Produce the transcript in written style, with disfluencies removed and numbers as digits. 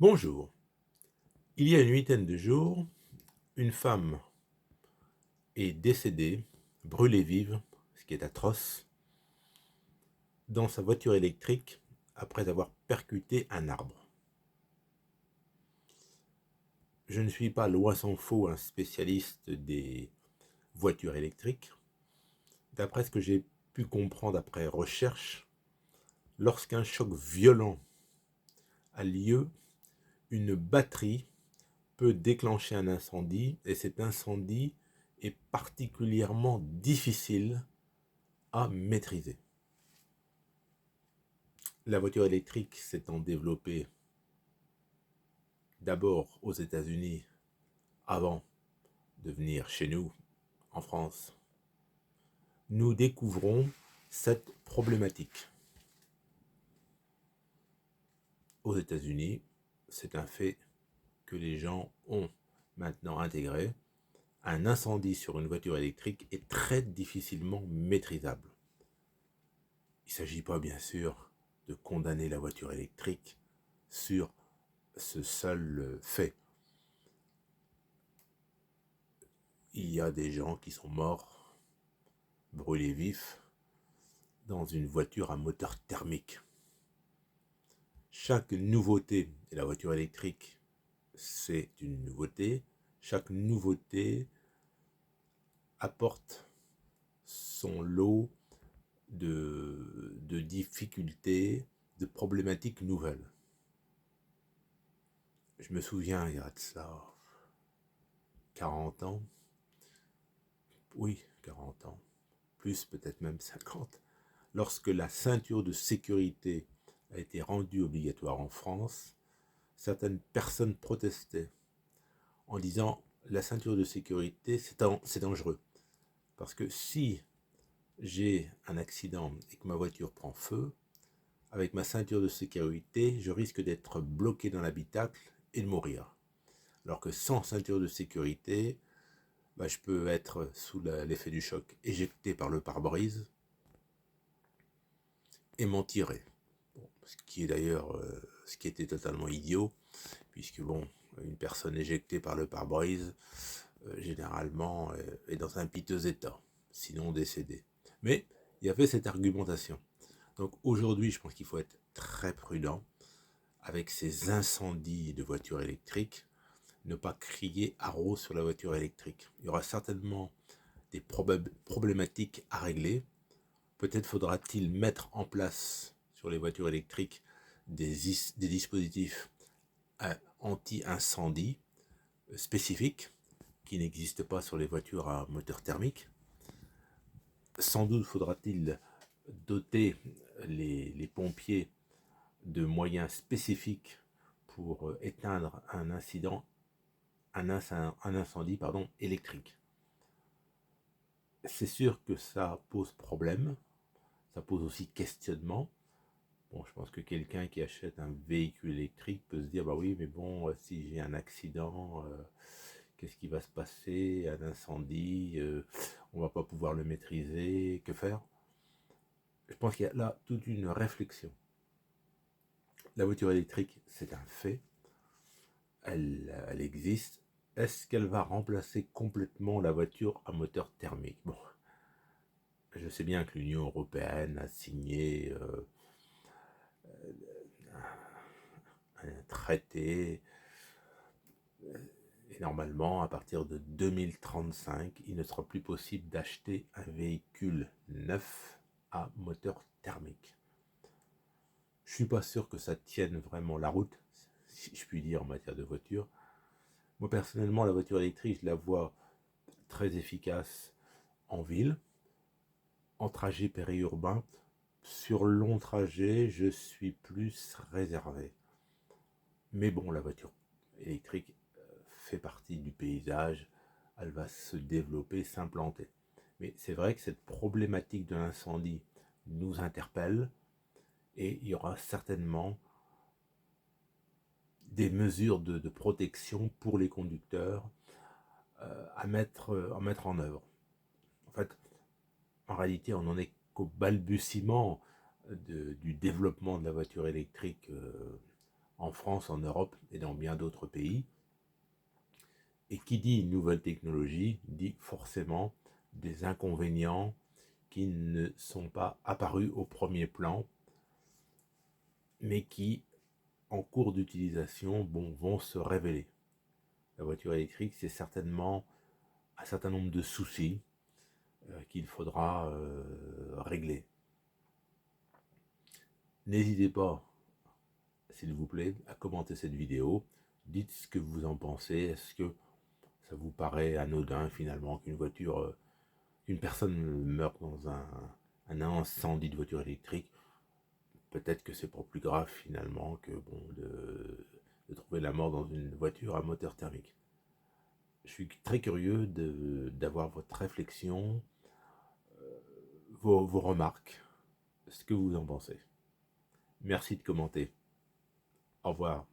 Bonjour. Il y a une huitaine de jours, une femme est décédée, brûlée vive, ce qui est atroce, dans sa voiture électrique après avoir percuté un arbre. Je ne suis pas, loin s'en faut, un spécialiste des voitures électriques. D'après ce que j'ai pu comprendre après recherche, lorsqu'un choc violent a lieu, une batterie peut déclencher un incendie et cet incendie est particulièrement difficile à maîtriser. La voiture électrique s'étant développée d'abord aux États-Unis avant de venir chez nous, en France, nous découvrons cette problématique. Aux États-Unis, c'est un fait que les gens ont maintenant intégré. Un incendie sur une voiture électrique est très difficilement maîtrisable. Il ne s'agit pas, bien sûr, de condamner la voiture électrique sur ce seul fait. Il y a des gens qui sont morts, brûlés vifs, dans une voiture à moteur thermique. Chaque nouveauté, et la voiture électrique, c'est une nouveauté, chaque nouveauté apporte son lot de difficultés, de problématiques nouvelles. Je me souviens, il y a de ça 40 ans, oui, 40 ans, plus peut-être même 50, lorsque la ceinture de sécurité a été rendue obligatoire en France, certaines personnes protestaient en disant la ceinture de sécurité c'est dangereux. Parce que si j'ai un accident et que ma voiture prend feu, avec ma ceinture de sécurité, je risque d'être bloqué dans l'habitacle et de mourir. Alors que sans ceinture de sécurité, je peux être sous l'effet du choc, éjecté par le pare-brise et m'en tirer. Bon, ce qui est d'ailleurs ce qui était totalement idiot, puisque bon, une personne éjectée par le pare-brise, généralement, est dans un piteux état, sinon décédée. Mais il y avait cette argumentation. Donc aujourd'hui, je pense qu'il faut être très prudent avec ces incendies de voitures électriques, ne pas crier haro sur la voiture électrique. Il y aura certainement des problématiques à régler. Peut-être faudra-t-il mettre en place sur les voitures électriques des dispositifs anti-incendie spécifiques qui n'existent pas sur les voitures à moteur thermique. Sans doute faudra-t-il doter les pompiers de moyens spécifiques pour éteindre un incendie électrique. C'est sûr que ça pose problème, ça pose aussi questionnement. Bon, je pense que quelqu'un qui achète un véhicule électrique peut se dire, bah oui, mais bon, si j'ai un accident, qu'est-ce qui va se passer? Un incendie, on va pas pouvoir le maîtriser, que faire? Je pense qu'il y a là toute une réflexion. La voiture électrique, c'est un fait, elle existe. Est-ce qu'elle va remplacer complètement la voiture à moteur thermique? Bon, je sais bien que l'Union européenne a signé un traité et normalement, à partir de 2035, il ne sera plus possible d'acheter un véhicule neuf à moteur thermique. Je ne suis pas sûr que ça tienne vraiment la route, si je puis dire, en matière de voiture. Moi, personnellement, la voiture électrique, je la vois très efficace en ville, en trajet périurbain. Sur long trajet, je suis plus réservé. Mais bon, la voiture électrique fait partie du paysage, elle va se développer, s'implanter. Mais c'est vrai que cette problématique de l'incendie nous interpelle et il y aura certainement des mesures de protection pour les conducteurs à mettre en œuvre. En fait, en réalité, on n'en est qu'au balbutiement du développement de la voiture électrique en France, en Europe et dans bien d'autres pays. Et qui dit nouvelle technologie dit forcément des inconvénients qui ne sont pas apparus au premier plan, mais qui, en cours d'utilisation, vont se révéler. La voiture électrique, c'est certainement un certain nombre de soucis qu'il faudra régler. N'hésitez pas, s'il vous plaît, à commenter cette vidéo. Dites ce que vous en pensez. Est-ce que ça vous paraît anodin finalement qu'une personne meure dans un incendie de voiture électrique? Peut-être que c'est pas plus grave finalement que de trouver la mort dans une voiture à moteur thermique. Je suis très curieux d'avoir votre réflexion, vos remarques, ce que vous en pensez. Merci de commenter. Au revoir.